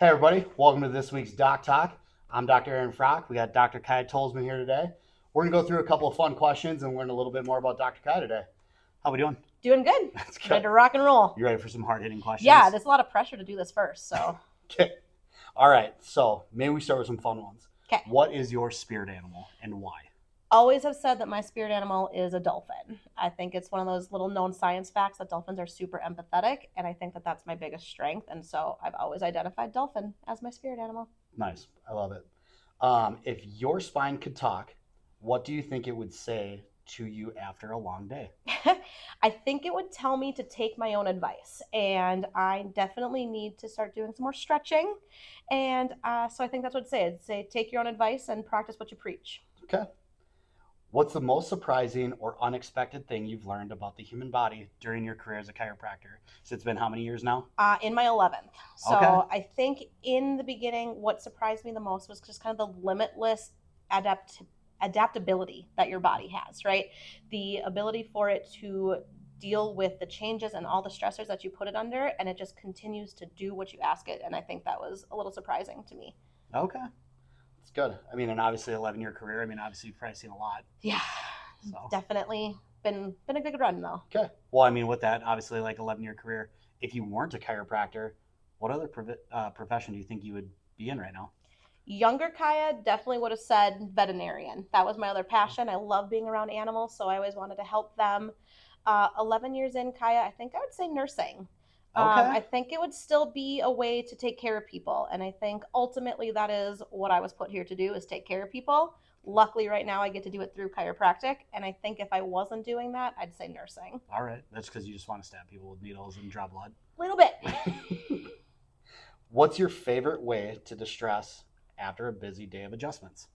Hey everybody, welcome to this week's Doc Talk. I'm Dr. Aaron Frach. We got Dr. Kiaja Tolzmann here today. We're going to go through a couple of fun questions and learn a little bit more about Dr. Kiaja today. How we doing? Doing good. That's good. Ready to rock and roll. You ready for some hard-hitting questions? Yeah, there's a lot of pressure to do this first, so. Okay. All right, so maybe we start with some fun ones. Okay. What is your spirit animal and why? Always have said that my spirit animal is a dolphin. I think it's one of those little known science facts that dolphins are super empathetic, and I think that that's my biggest strength, and so I've always identified dolphin as my spirit animal. Nice. I love it. If your spine could talk, what do you think it would say to you after a long day? I think it would tell me to take my own advice, and I definitely need to start doing some more stretching, and so I think that's what it'd say. It'd say, take your own advice and practice what you preach. Okay. What's the most surprising or unexpected thing you've learned about the human body during your career as a chiropractor? So it's been how many years now? In my 11th. So Okay. I think in the beginning, what surprised me the most was just kind of the limitless adaptability that your body has, right? The ability for it to deal with the changes and all the stressors that you put it under, and it just continues to do what you ask it. And I think that was a little surprising to me. Okay. That's good. I mean, and obviously 11-year career. I mean, obviously you've probably seen a lot. Yeah, So. definitely been a good run though. Okay. Well, I mean, with that, obviously like 11-year career, if you weren't a chiropractor, what other profession do you think you would be in right now? Younger Kaya definitely would have said veterinarian. That was my other passion. I love being around animals, so I always wanted to help them. 11 years in, Kaya, I think I would say nursing. Okay. I think it would still be a way to take care of people. And I think ultimately that is what I was put here to do, is take care of people. Luckily, right now, I get to do it through chiropractic. And I think if I wasn't doing that, I'd say nursing. All right. That's because you just want to stab people with needles and draw blood. A little bit. What's your favorite way to distress after a busy day of adjustments?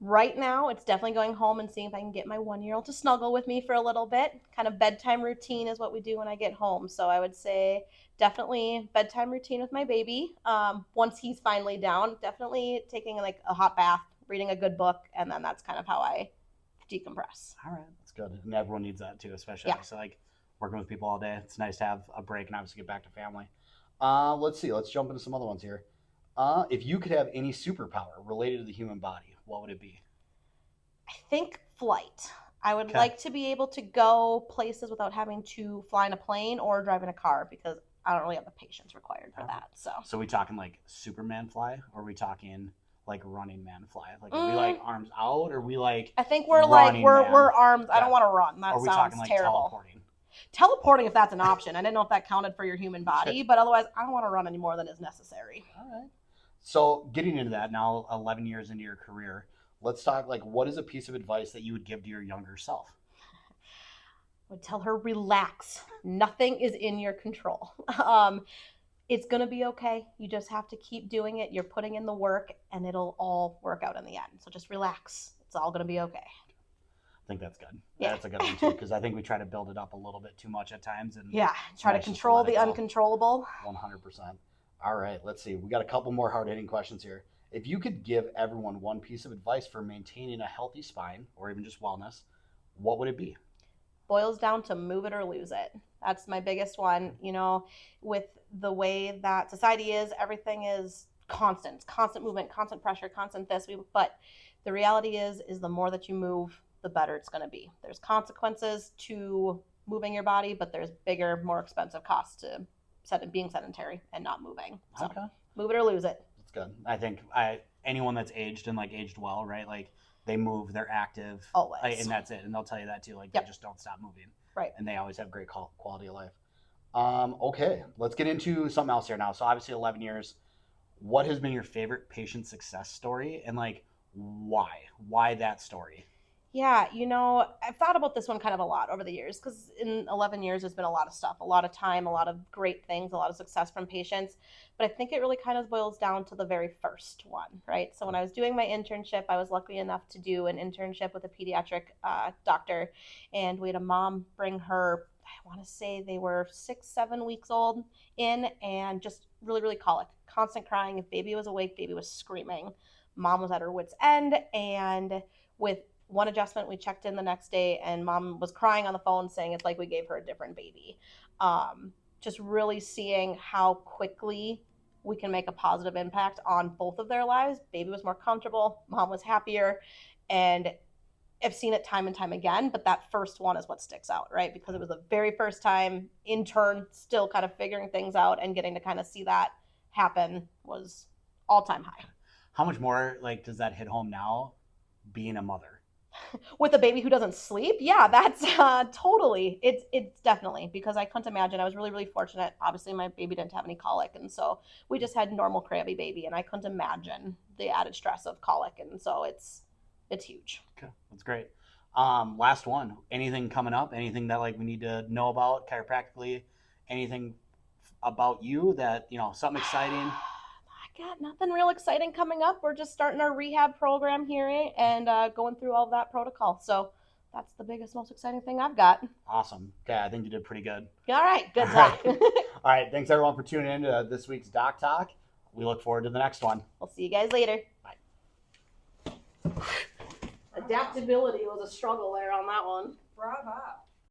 Right now, it's definitely going home and seeing if I can get my 1-year-old to snuggle with me for a little bit. Kind of bedtime routine is what we do when I get home. So I would say definitely bedtime routine with my baby. Once he's finally down, definitely taking like a hot bath, reading a good book, and then that's kind of how I decompress. All right, that's good. And everyone needs that too, especially so like working with people all day. It's nice to have a break and obviously get back to family. Let's see. Let's jump into some other ones here. If you could have any superpower related to the human body, what would it be? I think flight. I would like to be able to go places without having to fly in a plane or drive in a car, because I don't really have the patience required for that. So we talking like Superman fly, or are we talking like Running Man fly? Like are we like arms out, or are we like? I think we're like we're arms. I don't want to run. That sounds talking, like, terrible. Teleporting, if that's an option. I didn't know if that counted for your human body, but otherwise, I don't want to run any more than is necessary. All right. So getting into that now, 11 years into your career, let's talk like what is a piece of advice that you would give to your younger self? I would tell her, relax. Nothing is in your control. It's going to be okay. You just have to keep doing it. You're putting in the work, and it'll all work out in the end. So just relax. It's all going to be okay. I think that's good. Yeah. That's a good one too, because I think we try to build it up a little bit too much at times. And try to control the uncontrollable. 100%. All right, let's see. We got a couple more hard-hitting questions here. If you could give everyone one piece of advice for maintaining a healthy spine or even just wellness, what would it be? Boils down to move it or lose it. That's my biggest one. You know, with the way that society is, everything is constant movement, constant pressure, constant this. But the reality is the more that you move, the better it's going to be. There's consequences to moving your body, but there's bigger, more expensive costs to being sedentary and not moving. So move it or lose it. That's good. I think anyone that's aged and like aged well, right? Like they move, they're active. Always. And that's it. And they'll tell you that too. Like they just don't stop moving. Right. And they always have great quality of life. Okay, let's get into something else here now. So obviously 11 years. What has been your favorite patient success story, and like why? Why that story? Yeah, you know, I've thought about this one kind of a lot over the years, because in 11 years, there's been a lot of stuff, a lot of time, a lot of great things, a lot of success from patients. But I think it really kind of boils down to the very first one, right? So when I was doing my internship, I was lucky enough to do an internship with a pediatric doctor. And we had a mom bring her, I want to say they were 6-7 weeks old in, and just really, really colic, constant crying. If baby was awake, baby was screaming. Mom was at her wit's end. And with one adjustment, we checked in the next day, and mom was crying on the phone saying it's like we gave her a different baby. Just really seeing how quickly we can make a positive impact on both of their lives. Baby was more comfortable, mom was happier, and I've seen it time and time again, but that first one is what sticks out, right? Because it was the very first time, intern, still kind of figuring things out, and getting to kind of see that happen was all-time high. How much more like does that hit home now, being a mother? With a baby who doesn't sleep, yeah, that's totally. It's definitely, because I couldn't imagine. I was really, really fortunate. Obviously, my baby didn't have any colic, and so we just had normal crabby baby, and I couldn't imagine the added stress of colic, and so it's huge. Okay, that's great. Last one. Anything coming up? Anything that like we need to know about chiropractically? Anything about you that something exciting? I got nothing real exciting coming up. We're just starting our rehab program here and going through all of that protocol. So that's the biggest, most exciting thing I've got. Awesome. Okay, I think you did pretty good. All right, good talk. All right, thanks everyone for tuning in to this week's Doc Talk. We look forward to the next one. We'll see you guys later. Bye. Adaptability was a struggle there on that one. Bravo.